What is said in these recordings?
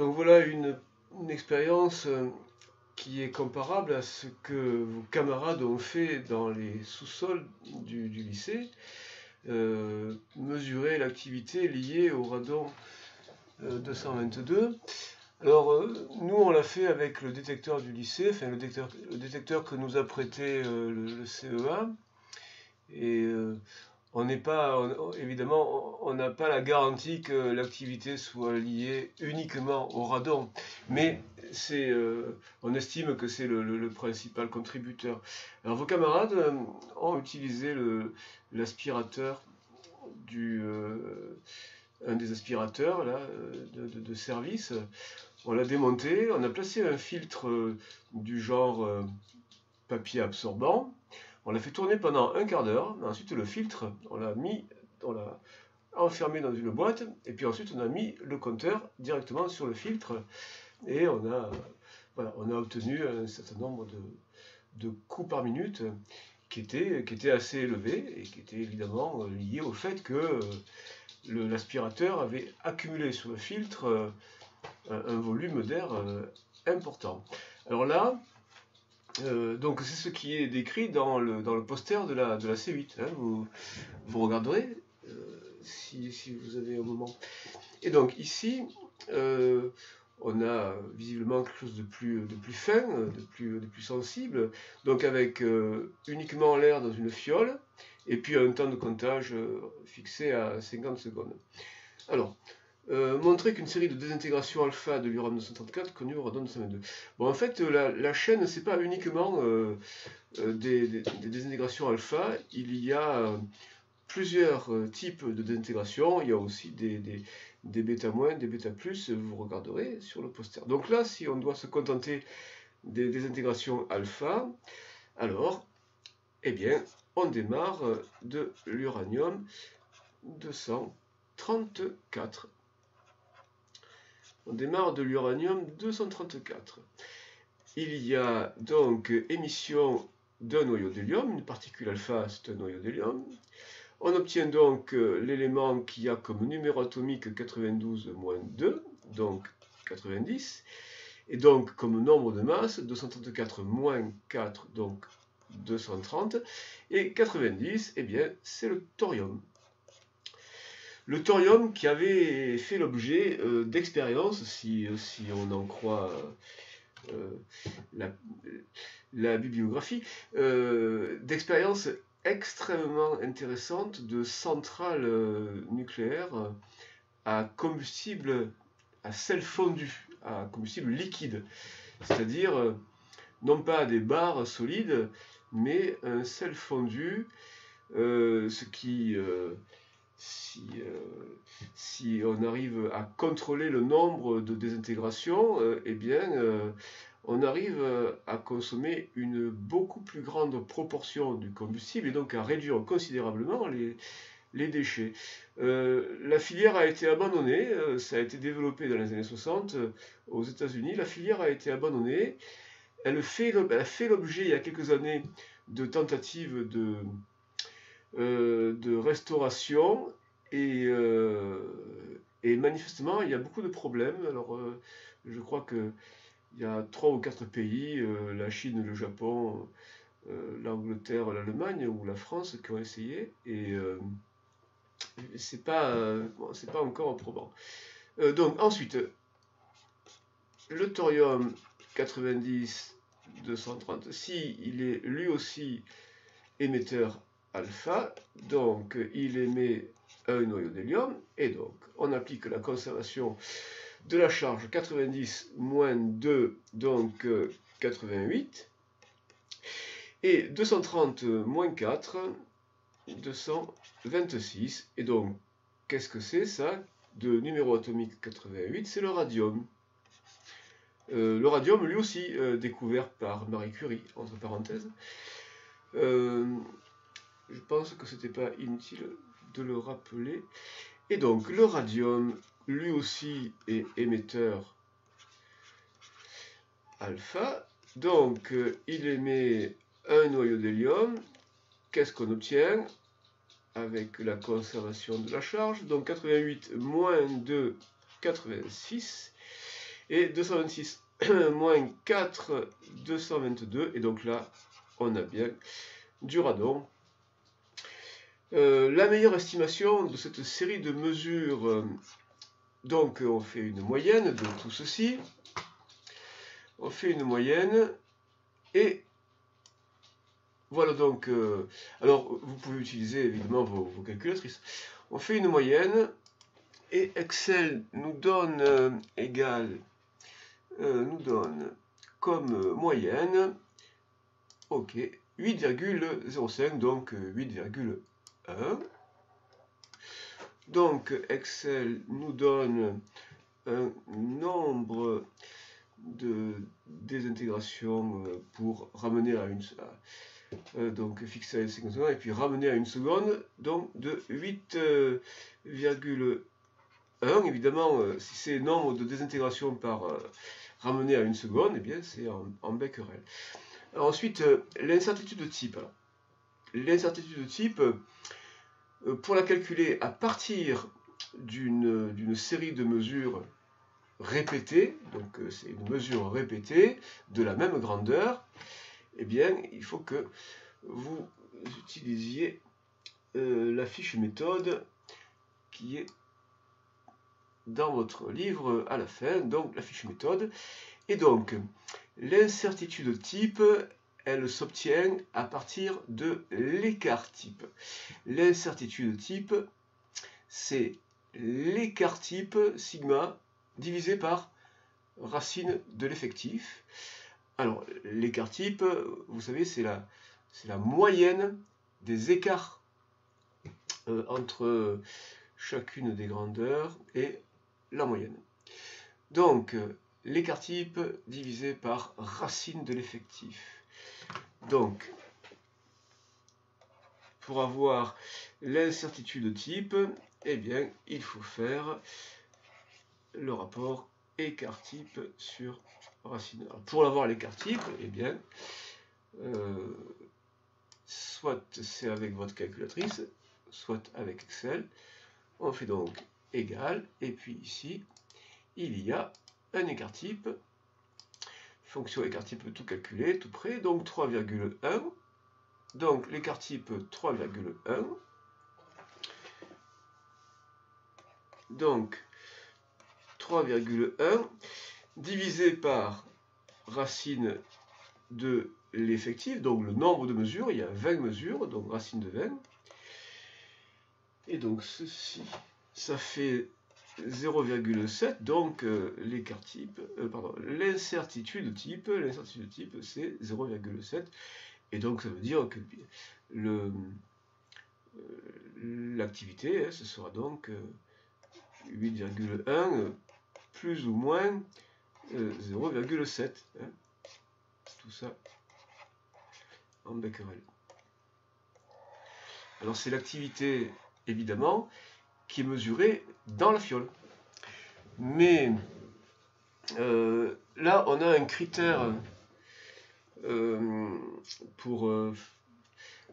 Donc voilà une expérience qui est comparable à ce que vos camarades ont fait dans les sous-sols du lycée, mesurer l'activité liée au radon 222. Alors, nous, on l'a fait avec le détecteur du lycée, enfin le détecteur que nous a prêté le CEA. Et on n'est pas, évidemment, on n'a pas la garantie que l'activité soit liée uniquement au radon, mais on estime que c'est le principal contributeur. Alors, vos camarades ont utilisé l'aspirateur un des aspirateurs là, de service. On l'a démonté, on a placé un filtre du genre papier absorbant. On l'a fait tourner pendant un quart d'heure. Ensuite, le filtre, on l'a enfermé dans une boîte. Et puis ensuite, on a mis le compteur directement sur le filtre. Et on a obtenu un certain nombre de coups par minute qui étaient assez élevés et qui étaient évidemment liés au fait que l'aspirateur avait accumulé sur le filtre un volume d'air important. Alors là, donc c'est ce qui est décrit dans le poster de la C8. Hein, vous regarderez si vous avez un moment. Et donc ici, on a visiblement quelque chose de plus fin, de plus sensible, donc avec uniquement l'air dans une fiole, et puis un temps de comptage fixé à 50 secondes. Alors, montrer qu'une série de désintégrations alpha de l'uranium 234 connues au radon 222. Bon, en fait, la chaîne, c'est pas uniquement des désintégrations alpha, il y a plusieurs types de désintégration, il y a aussi des bêta-, des bêta+, vous regarderez sur le poster. Donc là, si on doit se contenter des désintégrations alpha, alors, eh bien, on démarre de l'uranium 234. On démarre de l'uranium 234. Il y a donc émission d'un noyau d'hélium, une particule alpha, c'est un noyau d'hélium. On obtient donc l'élément qui a comme numéro atomique 92-2, donc 90, et donc comme nombre de masse 234-4, donc 230, et 90, eh bien c'est le thorium. Le thorium qui avait fait l'objet d'expériences, si on en croit la bibliographie, d'expériences extrêmement intéressantes de centrales nucléaires à combustible, à sel fondu, à combustible liquide, c'est-à-dire non pas des barres solides, mais un sel fondu, ce qui... si on arrive à contrôler le nombre de désintégrations, eh bien, on arrive à consommer une beaucoup plus grande proportion du combustible et donc à réduire considérablement les déchets. La filière a été abandonnée, ça a été développé dans les années 60 aux États-Unis. La filière a été abandonnée. Elle a fait l'objet il y a quelques années de tentatives de restauration et manifestement il y a beaucoup de problèmes. Alors je crois qu'il y a 3 ou 4 pays, la Chine, le Japon, l'Angleterre, l'Allemagne ou la France qui ont essayé et c'est pas encore probant. Donc ensuite, le thorium 90-230, si il est lui aussi émetteur alpha, donc il émet un noyau d'hélium, et donc on applique la conservation de la charge 90-2, donc 88, et 230-4, 226, et donc qu'est-ce que c'est ça de numéro atomique 88? C'est le radium. Le radium, lui aussi, découvert par Marie Curie, entre parenthèses. Je pense que ce n'était pas inutile de le rappeler. Et donc, le radium, lui aussi, est émetteur alpha. Donc, il émet un noyau d'hélium. Qu'est-ce qu'on obtient avec la conservation de la charge? Donc, 88 moins 2, 86. Et 226 moins 4, 222. Et donc là, on a bien du radon. La meilleure estimation de cette série de mesures, donc on fait une moyenne de tout ceci. On fait une moyenne et voilà donc, alors vous pouvez utiliser évidemment vos calculatrices. On fait une moyenne et Excel nous donne nous donne comme moyenne, ok, 8,05, donc 8,1. Donc Excel nous donne un nombre de désintégrations pour ramener à une donc fixé à 50 secondes et puis ramener à une seconde, donc de 8,1. Évidemment, si c'est nombre de désintégrations par ramener à une seconde, eh bien c'est en becquerel. Alors ensuite, l'incertitude de type. L'incertitude de type, pour la calculer à partir d'une série de mesures répétées, donc c'est une mesure répétée de la même grandeur, eh bien, il faut que vous utilisiez la fiche méthode qui est dans votre livre à la fin, donc la fiche méthode. Et donc, l'incertitude type, elle s'obtient à partir de l'écart type. L'incertitude type, c'est l'écart type sigma divisé par racine de l'effectif. Alors, l'écart type, vous savez, c'est la moyenne des écarts entre chacune des grandeurs et la moyenne. Donc, l'écart type divisé par racine de l'effectif. Donc, pour avoir l'incertitude type, eh bien, il faut faire le rapport écart type sur racine. Alors, pour avoir l'écart type, eh bien, soit c'est avec votre calculatrice, soit avec Excel. On fait donc égal, et puis ici, il y a un écart type. Fonction écart type tout calculé, tout près, donc 3,1. Donc l'écart type 3,1. Donc 3,1 divisé par racine de l'effectif, donc le nombre de mesures, il y a 20 mesures, donc racine de 20. Et donc ceci, ça fait 0,7, donc l'écart type, l'incertitude type, c'est 0,7. Et donc ça veut dire que l'activité, ce sera donc 8,1 plus ou moins 0,7. Hein, tout ça en becquerel. Alors c'est l'activité, évidemment, qui est mesurée dans la fiole. Mais là, on a un critère pour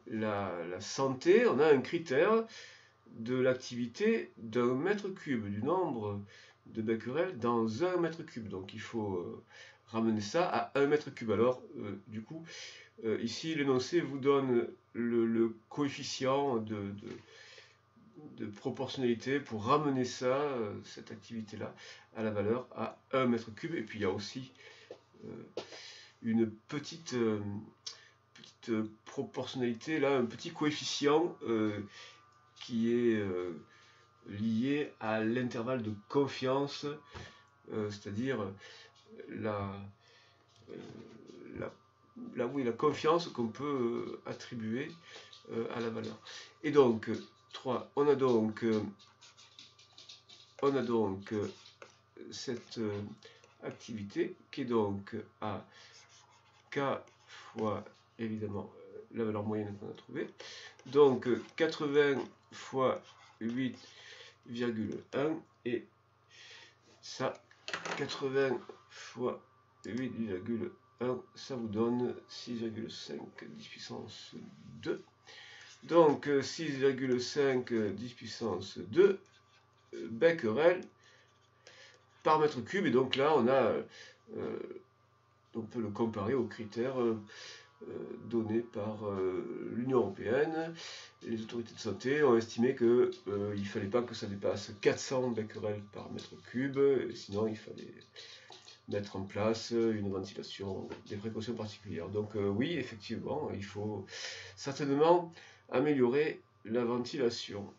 la santé, on a un critère de l'activité d'un mètre cube, du nombre de becquerels dans un mètre cube. Donc il faut ramener ça à 1 mètre cube. Alors, du coup, ici, l'énoncé vous donne le coefficient de proportionnalité pour ramener ça, cette activité-là, à la valeur à 1 mètre cube. Et puis il y a aussi une petite proportionnalité, là, un petit coefficient qui est lié à l'intervalle de confiance, c'est-à-dire la confiance qu'on peut attribuer à la valeur. Et donc, 3, on a donc cette activité qui est donc à K fois, évidemment, la valeur moyenne qu'on a trouvée. Donc, 80 fois 8,1 et ça, 80 fois 8,1, ça vous donne 6,5 10 puissance 2. Donc 6,5 10 puissance 2 becquerel par mètre cube, et donc là on peut le comparer aux critères donnés par l'Union européenne. Les autorités de santé ont estimé qu'il ne fallait pas que ça dépasse 400 becquerels par mètre cube, sinon il fallait mettre en place une ventilation, des précautions particulières. Donc oui, effectivement, il faut certainement améliorer la ventilation.